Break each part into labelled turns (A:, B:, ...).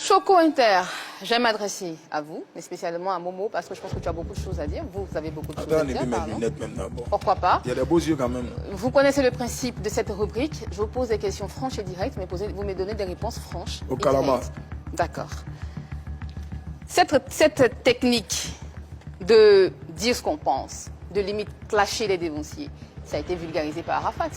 A: Choco Inter, j'aime m'adresser à vous, mais spécialement à Momo, parce que je pense que tu as beaucoup de choses à dire. Vous avez beaucoup de choses à dire.
B: Mes lunettes même d'abord.
A: Pourquoi pas?
B: Il y a des beaux yeux quand même.
A: Vous connaissez le principe de cette rubrique. Je vous pose des questions franches et directes, mais vous me donnez des réponses franches.
B: Au calama.
A: D'accord. Cette technique de dire ce qu'on pense, de limite clasher les dénonciers, ça a été vulgarisé par Arafat.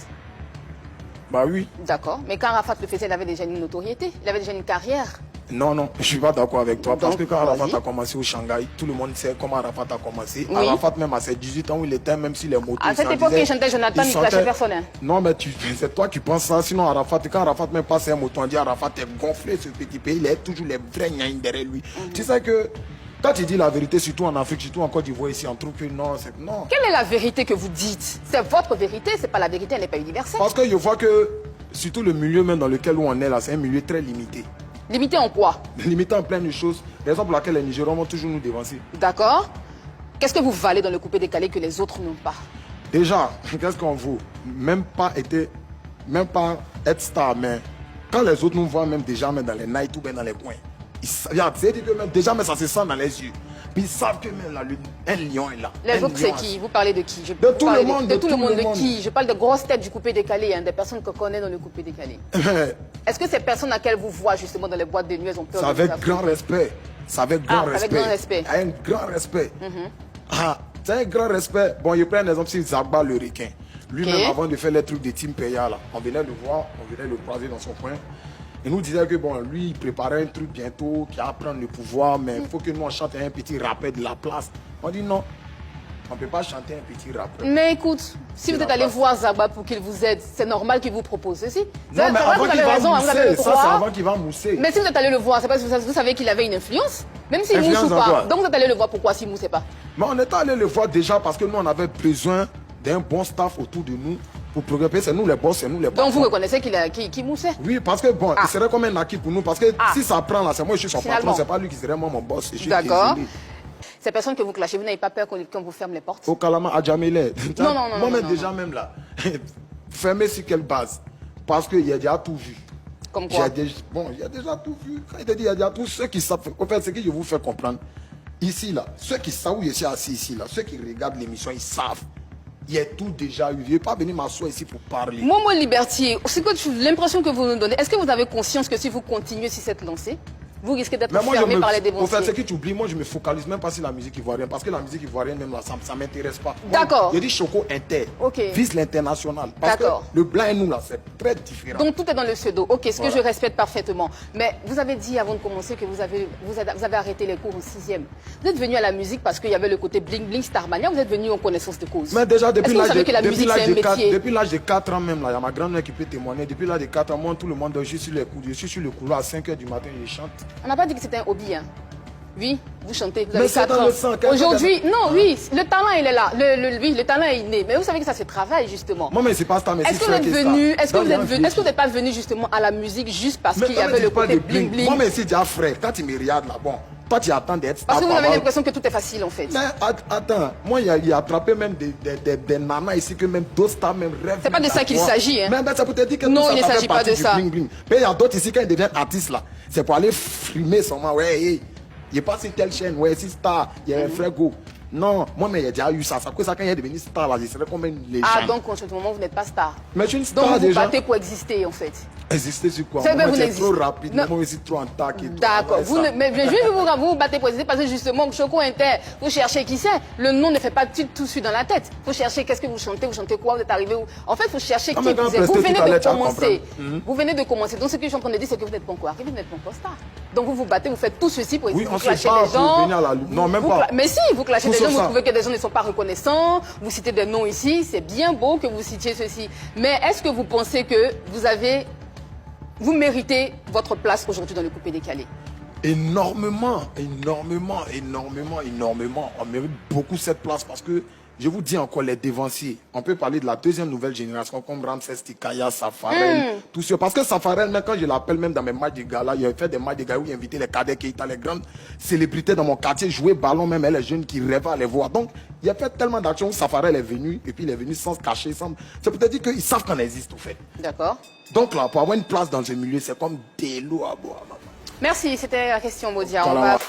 B: Bah oui.
A: D'accord. Mais quand Arafat le faisait, il avait déjà une notoriété, il avait déjà une carrière.
B: Non, non, je suis pas d'accord avec toi. Parce que quand Arafat a commencé au Shanghai, tout le monde sait comment Arafat a commencé. Oui. Arafat, même à ses 18 ans où il était, même si les motos...
A: À cette époque, il chantait Jonathan, il clashait personne. Hein.
B: Non, mais c'est toi qui penses ça. Sinon, Arafat, quand Arafat même passe un moto, on dit Arafat est gonflé, ce petit pays. Il est toujours les vrais gnaïs derrière lui. Tu sais que... Quand tu dis la vérité, surtout en Afrique, surtout en Côte d'Ivoire, ici, on trouve que non, c'est non.
A: Quelle est la vérité que vous dites? C'est votre vérité, c'est pas la vérité, elle n'est pas universelle.
B: Parce que je vois que, surtout le milieu même dans lequel on est là, c'est un milieu très limité.
A: Limité en quoi?
B: Limité en plein de choses. Raison pour laquelle les Nigérians vont toujours nous dévancer.
A: D'accord. Qu'est-ce que vous valez dans le coupé décalé que les autres n'ont pas?
B: Déjà, qu'est-ce qu'on vaut? Même pas être star, mais quand les autres nous voient même déjà même dans les nights ou bien dans les coins. Déjà, mais ça se sent dans les yeux. Puis ils savent que même là, un lion est là.
A: Les autres, c'est qui? Vous parlez de qui?
B: De tout le monde.
A: De tout le monde de qui? Je parle de grosses têtes du coupé décalé, hein, des personnes qu'on connaît dans le coupé décalé. Est-ce que ces personnes à laquelle vous voyez justement dans les boîtes de nuit, elles ont peur de vous?
B: C'est avec grand respect. C'est avec grand respect.
A: Avec grand respect.
B: Un grand respect. C'est un grand respect. Bon, je prends un exemple sur Zagba le requin. Lui-même, avant de faire les trucs de Team Peya, là, on venait le voir, on venait le croiser dans son coin. Il nous disait que bon, lui, il préparait un truc bientôt, qui va prendre le pouvoir, mais il faut que nous on chante un petit rappel de la place. On dit non, on ne peut pas chanter un petit rappel.
A: Mais écoute, si vous êtes allé voir Zagba pour qu'il vous aide, c'est normal qu'il vous propose ceci.
B: Non, mais avant qu'il va mousser, ça c'est avant qu'il va mousser.
A: Mais si vous êtes allé le voir, c'est parce que vous savez qu'il avait une influence, même s'il mousse ou pas. Donc vous êtes allé le voir, pourquoi s'il ne moussait pas?
B: Mais on est allé le voir déjà parce que nous on avait besoin d'un bon staff autour de nous. Pour progresser, c'est nous les boss, c'est nous les boss.
A: Donc vous reconnaissez qu'il moussait?
B: Oui, parce que bon, il serait comme un acquis pour nous. Parce que si ça prend là, c'est moi je suis son patron, c'est pas lui qui serait moi mon boss.
A: D'accord. Ces personnes que vous clashez, vous n'avez pas peur qu'on vous ferme les portes?
B: Au Kalama, à Djamilé.
A: Non, non, non.
B: Moi-même déjà même là, fermé sur quelle base? Parce qu'il y a déjà tout vu.
A: Comme quoi?
B: Bon, il y a déjà tout vu. Quand il te dit, il y a déjà tout, ceux qui savent. En fait, ce que je vous fais comprendre, ici là, ceux qui savent où je suis assis ici là, ceux qui regardent l'émission, ils savent. Il y a tout déjà eu. Je ne vais pas venir m'asseoir ici pour parler.
A: Momo Libertier, c'est quoi l'impression que vous nous donnez? Est-ce que vous avez conscience que si vous continuez sur cette lancée, vous risquez d'être fermé par les dévanciers?
B: En fait, ce que tu oublies, moi je me focalise même pas sur la musique ivoirienne. Parce que la musique ivoirienne, même là, ça ne m'intéresse pas.
A: D'accord.
B: Je dis Choco Inter. Vise l'international. Parce que le blanc et nous là, c'est très différent.
A: Donc tout est dans le pseudo. Ok, ce que je respecte parfaitement. Mais vous avez dit avant de commencer que vous avez arrêté les cours au 6e. Vous êtes venu à la musique parce qu'il y avait le côté bling bling Starmania. Vous êtes venu en connaissance de cause.
B: Mais déjà depuis l'âge
A: de
B: 4 ans même là, il y a ma grand-mère qui peut témoigner. Depuis l'âge de 4 ans, moi tout le monde, je suis sur les coups. Je suis sur le couloir à 5 h du matin, je chante.
A: On n'a pas dit que c'était un hobby, hein. Oui, vous chantez, vous
B: avez 4 ans.
A: Aujourd'hui, non, oui, le talent il est là, le talent est né. Mais vous savez que ça se travaille justement.
B: Moi, mais c'est pas ça, mais
A: est-ce que vous êtes venu, est-ce que vous n'êtes pas venu justement à la musique juste parce qu'il y avait le côté bling bling?
B: Moi, mais c'est déjà frère, quand tu me regardes là, bon, toi tu attends d'être
A: parce que vous avez l'impression que tout est facile en fait.
B: Mais attends, moi il a attrapé même des nanas ici que même d'autres stars même rêvent.
A: C'est pas de ça qu'il s'agit, hein.
B: Mais ça peut te dire que
A: non, il ne s'agit pas de ça.
B: Mais il y a d'autres ici quand ils deviennent artistes là, c'est pour aller frimer seulement, ouais, il passe sur telle chaîne, ouais, c'est star, il y a un frère go. Non, moi, mais il y a déjà eu ça. C'est pour ça quand il est devenu star, là, je serais comme une légende.
A: Ah, donc en ce moment, vous n'êtes pas star.
B: Mais je suis une star déjà.
A: Donc vous battez pour exister, en fait.
B: Exister sur quoi?
A: Moi,
B: c'est trop rapide, moi aussi trop en tac.
A: D'accord. Mais je vais vous battez pour exister parce que justement, Choco Inter, vous cherchez qui c'est. Le nom ne fait pas tout suite dans la tête. Vous cherchez qu'est-ce que vous chantez quoi, vous êtes arrivé où. En fait, vous cherchez qui vous êtes. Vous venez de commencer. Vous venez de commencer. Donc ce que je suis en train de dire, c'est que vous n'êtes pas encore arrivé, vous n'êtes pas encore star. Donc vous vous battez, vous faites tout ceci pour essayer de clasher les gens.
B: Non, même pas.
A: Mais si, vous clashez des gens, vous trouvez que des gens ne sont pas reconnaissants, vous citez des noms ici, c'est bien beau que vous citiez ceci. Mais est-ce que vous pensez que vous méritez votre place aujourd'hui dans le coupé décalé?
B: Énormément. On mérite beaucoup cette place parce que, je vous dis encore, les dévanciers, on peut parler de la deuxième nouvelle génération comme Ramses Tikaya, Safarel, tout ça. Parce que Safarel, même quand je l'appelle même dans mes matchs de gala, il a fait des matchs de gala où il invitait les cadets Keita, les grandes célébrités dans mon quartier, jouer ballon, même elle, les jeunes qui rêvaient à les voir. Donc, il a fait tellement d'actions où Safarel est venu, et puis il est venu sans se cacher, sans... C'est peut-être dire qu'ils savent qu'on existe, au fait.
A: D'accord.
B: Donc là, pour avoir une place dans ce milieu, c'est comme des lots à boire.
A: Merci, c'était la question, Modia. On
B: Voilà.
A: va...